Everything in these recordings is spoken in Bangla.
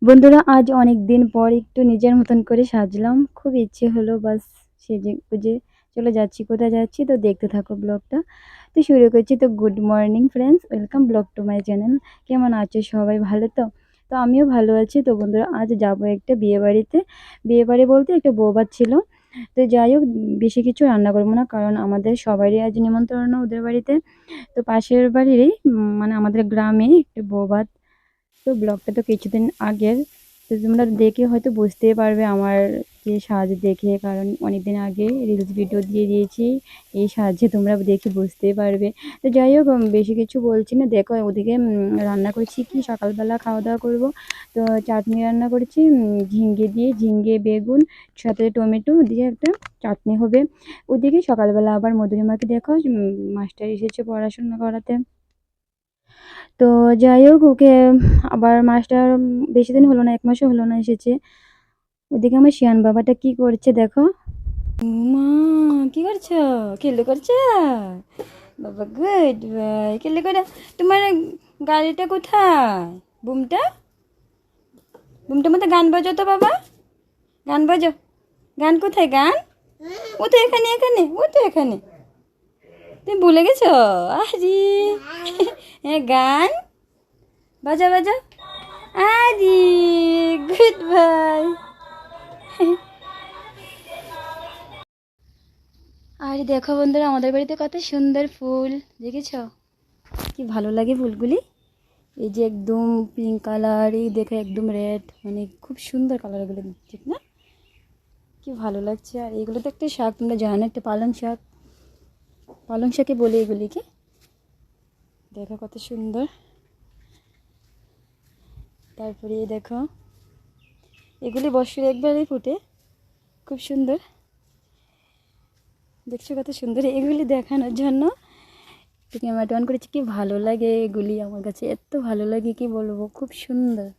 বন্ধুরা আজ অনেক দিন পর একটু নিজের মতন করে সাজলাম। খুব ইচ্ছে হলো বাস সেজে গুজে চলে যাচ্ছি। কোথায় যাচ্ছি তো দেখতে থাকো ব্লগটা। তো শুরু করছি। তো good morning friends, welcome blog to my channel. কেমন আছো সবাই, ভালো তো? তো আমিও ভালো আছি। তো বন্ধুরা আজ যাবো একটা বিয়ে বাড়িতে। বিয়ে বাড়ি বলতে একটা বৌভাত ছিল। তো যাই হোক, বেশি কিছু রান্না করবো না, কারণ আমাদের সবারই আজ নিমন্ত্রণ ওদের বাড়িতে। তো পাশের বাড়িরই মানে আমাদের গ্রামে একটা বৌভাত। তো ব্লগটা তো কিছুদিন আগের। তো তোমরা দেখে হয়তো বুঝতেই পারবে আমার যে সাজ দেখে, কারণ অনেকদিন আগে রিলস ভিডিও দিয়ে দিয়েছি। এই সাজে তোমরা দেখে বুঝতেই পারবে। তো যাই হোক, বেশি কিছু বলছি না। দেখো ওদিকে রান্না করছি কি, সকালবেলা খাওয়া দাওয়া করব। তো চাটনি রান্না করেছি, ঝিঙ্গে দিয়ে, ঝিঙ্গে বেগুন সাথে টমেটো দিয়ে একটা চাটনি হবে। ওদিকে সকালবেলা আবার মধুরিমাকে দেখো, মাস্টার এসেছে পড়াশোনা করাতে। তো যাই হোক, ওকে আবার মাস্টার বেশি দিন হলো না, ১ মাসও হলো না এসেছে। ওদিকে আমার শিয়ান বাবাটা কি করছে দেখো। মা, কি করছো? খেলে করছো? বাবা গুড বাই, খেলে করে। তোমার গাড়িটা কোথায়? বুমটা, বুমটার মধ্যে গান বাজো তো বাবা, গান বাজো। গান কোথায় গান? ও তো এখানে, এখানে, ও তো এখানে। তুমি ভুলে গেছো? আরে হ্যাঁ, গান বাজা বাজা। আরে গুড বাই। আর দেখো বন্ধুরা, আমাদের বাড়িতে কত সুন্দর ফুল দেখেছ? কি ভালো লাগে ফুলগুলি। এই যে একদম পিঙ্ক কালার, এই দেখো একদম রেড, মানে খুব সুন্দর কালারগুলো, ঠিক না? কি ভালো লাগছে। আর এগুলো তো একটা শাক, তোমরা জানো, একটা পালং শাক। পালং শাকে বলে এগুলিকে। দেখো কত সুন্দর। তারপরে এই দেখো, এগুলি বছরে একবারই ফুটে, খুব সুন্দর। দেখছো কত সুন্দর এগুলি দেখানোর জন্য তো ক্যামেরাটা অন করেছি। কি ভালো লাগে এগুলি, আমার কাছে এত ভালো লাগে কি বলবো, খুব সুন্দর।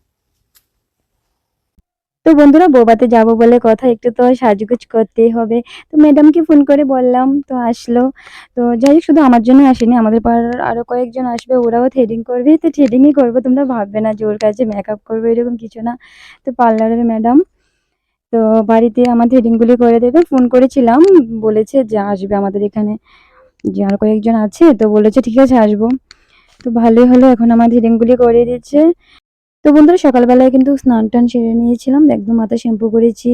তো বন্ধুরা বৌভাতে যাব বলে কথা, একটু তো সাজগোজ করতেই হবে। তো ম্যাডামকে ফোন করে বললাম, তো আসলো। তো যাই হোক, শুধু আমার জন্য আসেনি, আমাদের পাড়ার আরো কয়েকজন আসবে, ওরাও থ্রেডিং করবে। তো থ্রেডিংই করবো, তোমরা ভাববে না যে ওর কাছে মেকআপ করবো, এরকম কিছু না। তো পার্লারের ম্যাডাম তো বাড়িতে আমার থ্রেডিংগুলি করে দেবে। ফোন করেছিলাম, বলেছে যে আসবে আমাদের এখানে, যে আর কয়েকজন আছে, তো বলেছে ঠিক আছে আসবো। তো ভালোই হলো, এখন আমার থ্রেডিংগুলি করে দিচ্ছে। তো বন্ধুরা সকালবেলায় কিন্তু স্নান টান সেরে নিয়েছিলাম, একদম মাথা শ্যাম্পু করেছি।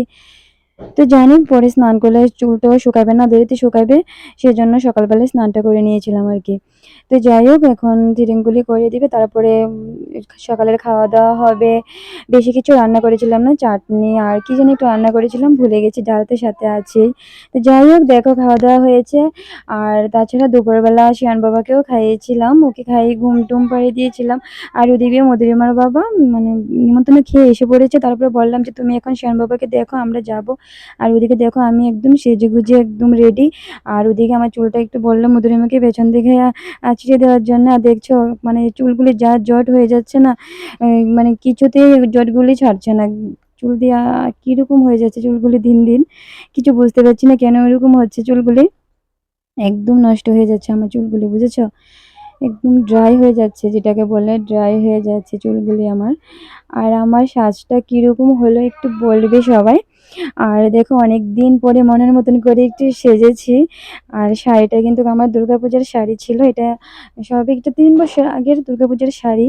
তো জানি পরে স্নান করলে চুলটাও শুকাবে না, দেরিতে শুকাবে, সেজন্য সকালবেলায় স্নানটা করে নিয়েছিলাম আর কি। তো যাই হোক, এখন থ্রেডিংগুলি করে দিবে, তারপরে সকালের খাওয়া দাওয়া হবে। বেশি কিছু রান্না করেছিলাম না, চাটনি আর কি জানি একটু রান্না করেছিলাম, ভুলে গেছি, ডাল তো সাথে আছেই। তো যাই হোক, দেখো খাওয়া দাওয়া হয়েছে। আর তাছাড়া দুপুরবেলা শিয়ান বাবাকেও খাইয়েছিলাম, ওকে খাইয়ে ঘুম টুম পাড়িয়ে দিয়েছিলাম। আর ওদিকে মধুরিমার বাবা মানে নিমন্ত্রণ খেয়ে এসে পড়েছে। তারপরে বললাম যে তুমি এখন শিয়ান বাবাকে দেখো, আমরা যাব। আর ওদিকে দেখো আমি একদম সেজে গুজে একদম রেডি। আর ওদিকে আমার চুলটা একটু বললাম মধুরিমাকে পেছন দিকে আঁচড়ে দেওয়ার জন্য। আর দেখছো মানে চুলগুলি যা জট হয়ে যাচ্ছে না, মানে কিছুতেই জটগুলি ছাড়ছে না। চুল দিয়ে কিরকম হয়ে যাচ্ছে চুলগুলি দিন দিন, কিছু বুঝতে পারছি না কেন এরকম হচ্ছে। চুলগুলি একদম নষ্ট হয়ে যাচ্ছে আমার চুলগুলি, বুঝেছো? একদম ড্রাই হয়ে যাচ্ছে, যেটাকে বলে ড্রাই হয়ে যাচ্ছে চুলগুলি আমার। আর আমার সাজটা কিরকম হলো একটু বলবে সবাই। আর দেখো অনেক দিন পরে মনের মতন করে একটু সেজেছি। আর শাড়িটা কিন্তু আমার দুর্গাপূজার শাড়ি ছিল, এটা সবে একটা 3 বছর আগের দুর্গাপূজার শাড়ি।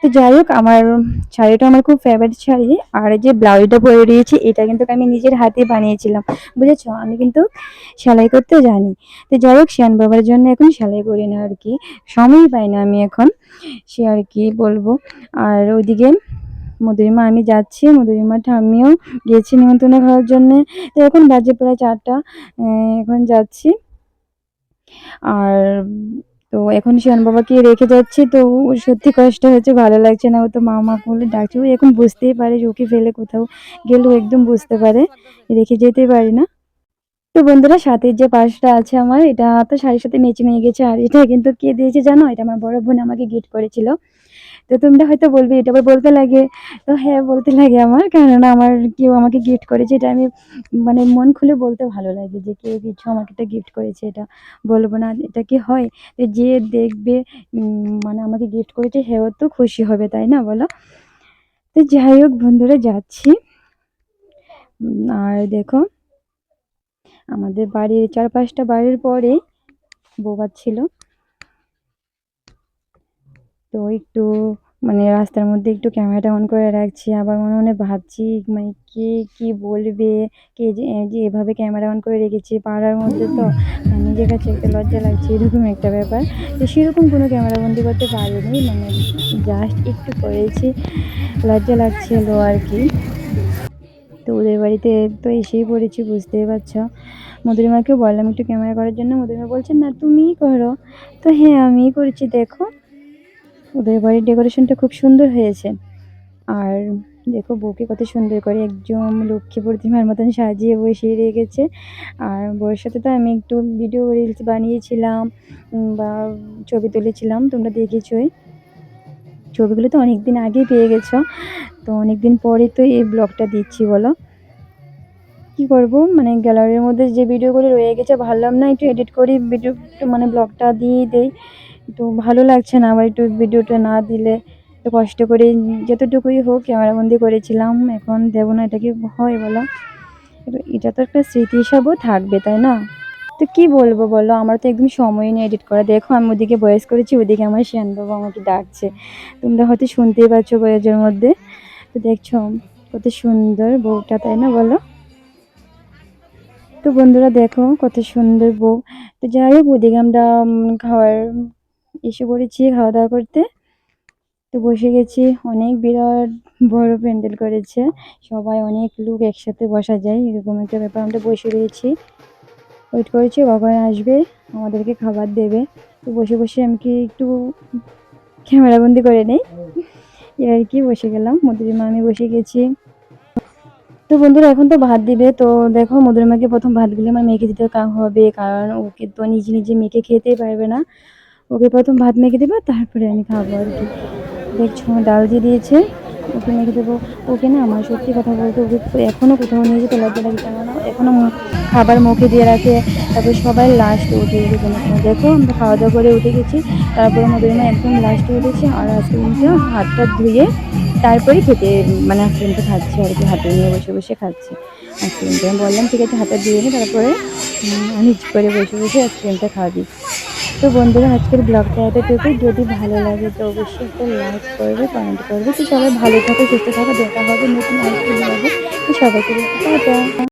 তো যাই হোক, আমার শাড়িটা আমার খুব ফেভারিট শাড়ি। আর এই যে ব্লাউজটা পরে দিয়েছি, এটা কিন্তু আমি নিজের হাতে বানিয়েছিলাম, বুঝেছো? আমি কিন্তু সেলাই করতে জানি। তো যাই হোক, শিয়ান বাবার জন্য এখন সেলাই করি না আর কি, সময় পাই না আমি এখন, সে আর কি বলবো। আর ওইদিকে মধুরিমা আমি যাচ্ছি, মধুরিমা ঠাম্মিও গেছি নিমন্ত্রণে খাওয়ার জন্য। তো এখন বাজে প্রায় 4টা, এখন যাচ্ছি। আর তো এখন শিয়ান বাবাকে রেখে যাচ্ছি, তো ওর সত্যি কষ্ট হচ্ছে, ভালো লাগছে না। ও তো মা মা বলে ডাকছে, ও এখন বুঝতেই পারে যে ওকে ফেলে কোথাও গেলেও একদম বুঝতে পারে, রেখে যেতে পারি না। তো বন্ধুরা সাথের যে পার্সটা আছে আমার, এটা তো শাড়ির সাথে মেচে নিয়ে গেছে। আর এটা কিন্তু কে দিয়েছে জানো? এটা আমার বড় বোন আমাকে গিফট করেছিল। তো তোমরা হয়তো বলবে এটা আবার বলতে লাগে। তো হ্যাঁ, বলতে লাগে আমার, কারণ আমার কেউ আমাকে গিফট করেছে, এটা আমি মানে মন খুলে বলতে ভালো লাগে যে কেউ কিছু আমাকে একটা গিফট করেছে, এটা বলবো না, এটা কি হয়? তো যে দেখবে মানে আমাকে গিফট করেছে, সেও তো খুশি হবে, তাই না বলো? তো যাই হোক বন্ধুরা, যাচ্ছি। আর দেখো আমাদের বাড়ির 4-5টা বাড়ির পরে বৌভাত ছিল। তো একটু মানে রাস্তার মধ্যে একটু ক্যামেরাটা অন করে রাখছি, আবার মনে মনে ভাবছি মানে কে কি বলবে, কে যে এভাবে ক্যামেরা অন করে রেখেছি পাড়ার মধ্যে, তো নিজের কাছে একটা লজ্জা লাগছে, এরকম একটা ব্যাপার। তো সেরকম কোনো ক্যামেরা বন্দি করতে পারিনি, মানে জাস্ট একটু করেছি, লজ্জা লাগছিল আর কি। তো ওদের বাড়িতে তো এসেই পড়েছি, বুঝতেই পারছো। মধুরিমাকেও বললাম একটু ক্যামেরা করার জন্য, মধুরিমা বলছে না তুমিই করো। তো হ্যাঁ, আমিই করেছি। দেখো ওদের বাড়ির ডেকোরেশনটা খুব সুন্দর হয়েছে। আর দেখো বউকে কত সুন্দর করে একদম লক্ষ্মী প্রতিমার মতন সাজিয়ে বসিয়ে রেখেছে। আর বউয়ের সাথে তো আমি একটু ভিডিও রিলস বানিয়েছিলাম বা ছবি তুলেছিলাম, তোমরা দেখেছোই। ছবিগুলো তো অনেক দিন আগেই পেয়ে গেছো, তো অনেক দিন পরে তো এই ব্লগটা দিচ্ছি। বলো কি করব, মানে গ্যালারির মধ্যে যে ভিডিওগুলো রয়ে গেছে ভাবলাম না একটু এডিট করি, ভিডিও মানে ব্লগটা দিয়ে দেই। তো ভালো লাগছে না আবার একটু ভিডিওটা না দিলে। তো কষ্ট করে যতটুকুই হোক ক্যামেরাবন্দি করেছিলাম, এখন দেবো না, এটা কি হয় বলো? এটা তো একটা স্মৃতি হিসাবেও থাকবে, তাই না? তো কি বলবো বলো, আমার তো একদম সময় নেই এডিট করা। দেখো আমি ওদিকে ভয়েস করেছি, ওদিকে আমার শ্যান বাবা আমাকে ডাকছে, তোমরা হয়তো শুনতেই পাচ্ছ ভয়েসের মধ্যে। তো দেখছো কত সুন্দর বউটা, তাই না বলো? তো বন্ধুরা দেখো কত সুন্দর বউ। তো যাই হোক ওদিকে আমরা খাওয়ার এসে পড়েছি, খাওয়া দাওয়া করতে। তো বসে গেছি, অনেক বিরাট বড় প্যান্ডেল করেছে, সবাই অনেক লোক একসাথে বসা যায় এরকম একটা ব্যাপার। আমরা বসে রয়েছি, ওয়েট করেছি কখন আসবে আমাদেরকে খাবার দেবে। তো বসে বসে আমি কি একটু ক্যামেরাবন্দি করে নেই, আর কি বসে গেলাম। মধুরিমা আমি বসে গেছি। তো বন্ধুরা এখন তো ভাত দিবে। তো দেখো মধুরিমাকে প্রথম ভাতগুলো আমার মেখে দিতে হবে, কারণ ওকে তো নিজে নিজে মেখে খেতেই পারবে না। ওকে প্রথম ভাত মেখে দেবো, তারপরে আমি খাবো আর কি। দেখছো ডাল দিয়ে দিয়েছে, ওকে মেখে দেবো। ওকে না, আমার সত্যি কথা বলতে ওকে এখনও কোথাও নিয়ে যেতে লজ্জা লাগে, কেননা এখনও খাবার মুখে দিয়ে রাখে। তারপর সবাই লাস্টে উঠে গেছে কোনো সময়। দেখো আমরা খাওয়া দাওয়া করে উঠে গেছি, তারপরে মধুরিমা একদম লাস্টে উঠেছে। আর আইসক্রিমটা হাতটা ধুয়ে তারপরে খেতে মানে আইসক্রিমটা খাচ্ছে আর কি, হাতে নিয়ে বসে বসে খাচ্ছে আইসক্রিমটা। আমি বললাম ঠিক আছে হাতটা ধুয়ে নি, তারপরে নিচ করে বসে বসে আইসক্রিমটা খাবি। তো বন্ধুরা আজকের ব্লগটা এতটুকুই। যদি ভালো লাগে তো অবশ্যই একটা লাইক করবে, কমেন্ট করবে। তো সবাই ভালো থাকো, সুস্থ থাকো, দেখা হবে নতুন আরেকটি ব্লগে। তো সবাইকে টাটা।